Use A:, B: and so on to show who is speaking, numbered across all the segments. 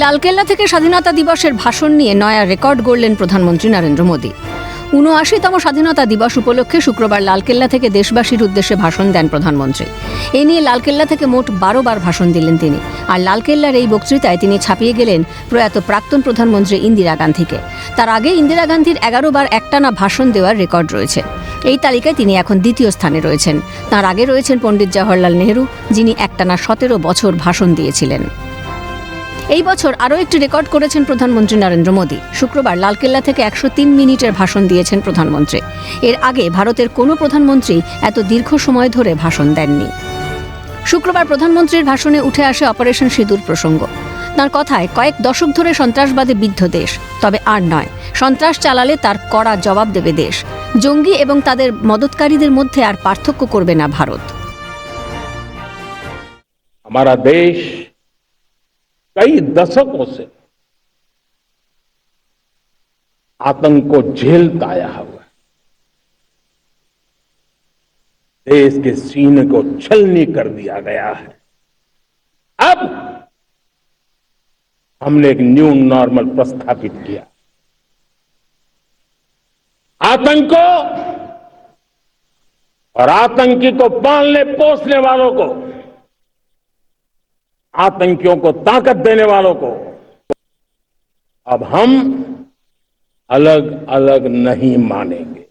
A: লালকেল্লা থেকে স্বাধীনতা দিবসের ভাষণ নিয়ে নয়া রেকর্ড গড়লেন প্রধানমন্ত্রী নরেন্দ্র মোদী। ৭৯তম স্বাধীনতা দিবস উপলক্ষে শুক্রবার লালকেল্লা থেকে দেশবাসীর উদ্দেশ্যে ভাষণ দেন প্রধানমন্ত্রী। এ নিয়ে লালকেল্লা থেকে মোট ১২ বার ভাষণ দিলেন তিনি। আর লালকেল্লার এই বক্তৃতায় তিনি ছাপিয়ে গেলেন প্রয়াত প্রাক্তন প্রধানমন্ত্রী ইন্দিরা গান্ধীকে। তার আগে ইন্দিরা গান্ধীর ১১ বার একটানা ভাষণ দেওয়ার রেকর্ড রয়েছে। এই তালিকায় তিনি এখন দ্বিতীয় স্থানে রয়েছেন। তার আগে রয়েছেন পণ্ডিত জওহরলাল নেহরু, যিনি একটানা ১৭ বছর ভাষণ দিয়েছিলেন। এই বছর আরও একটি রেকর্ড করেছেন প্রধানমন্ত্রী নরেন্দ্র মোদী। শুক্রবার লালকেল্লা থেকে ১০৩ মিনিটের ভাষণ দিয়েছেন প্রধানমন্ত্রী। এর আগে ভারতের কোনো প্রধানমন্ত্রী এত দীর্ঘ সময় ধরে ভাষণ দেননি। শুক্রবার প্রধানমন্ত্রীর ভাষণে উঠে আসে অপারেশন সিঁদুর প্রসঙ্গ। তাঁর কথায়, কয়েক দশক ধরে সন্ত্রাসবাদে বিদ্ধ দেশ, তবে আর নয়। সন্ত্রাস চালালে তার কড়া জবাব দেবে দেশ। জঙ্গি এবং তাদের মদতকারীদের মধ্যে আর পার্থক্য করবে না ভারত।
B: हमारा देश कई दशकों से आतंक को झेलता आया हुआ है। देश के सीने को छलनी कर दिया गया है। अब हमने एक न्यू नॉर्मल प्रस्थापित किया। आतंक को और आतंकी को पालने पोसने वालों को, आतंकियों को ताकत देने वालों को अब हम अलग अलग नहीं मानेंगे।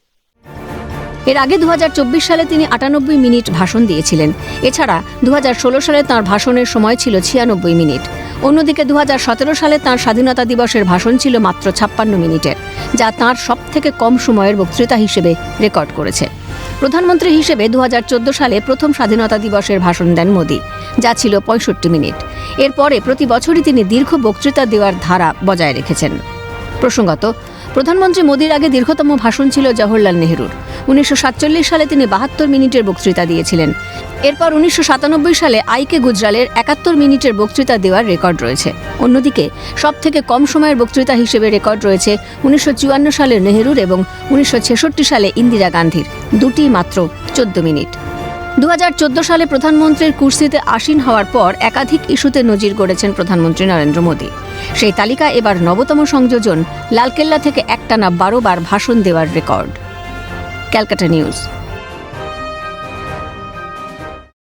A: এর আগে ২০২৪ সালে তিনি ৯৮ মিনিট ভাষণ দিয়েছিলেন। এছাড়া ২০১৬ সালে তাঁর ভাষণের সময় ছিল ৯৬ মিনিট। অন্যদিকে ২০১৭ সালে তাঁর স্বাধীনতা দিবসের ভাষণ ছিল মাত্র ৫৬ মিনিটের, যা তাঁর সবথেকে কম সময়ের বক্তৃতা হিসেবে রেকর্ড করেছে। প্রধানমন্ত্রী হিসেবে ২০১৪ সালে প্রথম স্বাধীনতা দিবসের ভাষণ দেন মোদী, যা ছিল ৬৫ মিনিট। এরপরে প্রতি বছরই তিনি দীর্ঘ বক্তৃতা দেওয়ার ধারা বজায় রেখেছেন। প্রসঙ্গত, প্রধানমন্ত্রী মোদীর আগে দীর্ঘতম ভাষণ ছিল জওহরলাল নেহরুর। ১৯৪৭ সালে তিনি ৭২ মিনিটের বক্তৃতা দিয়েছিলেন। এরপর ১৯৯৭ সালে আইকে গুজরালের ৭১ মিনিটের বক্তৃতা দেওয়ার রেকর্ড রয়েছে। অন্যদিকে সবথেকে কম সময়ের বক্তৃতা হিসেবে রেকর্ড রয়েছে ১৯৫৪ সালের নেহরুর এবং ১৯৬৬ সালে ইন্দিরা গান্ধীর, দুটি মাত্র ১৪ মিনিট। ২০১৪ সালে প্রধানমন্ত্রীর কুর্সিতে আসীন হওয়ার পর একাধিক ইস্যুতে নজির গড়েছেন প্রধানমন্ত্রী নরেন্দ্র মোদী। সেই তালিকা এবার নবতম সংযোজন লালকেল্লা থেকে একটানা ১২ বার ভাষণ দেওয়ার রেকর্ড। ক্যালকাটা নিউজ।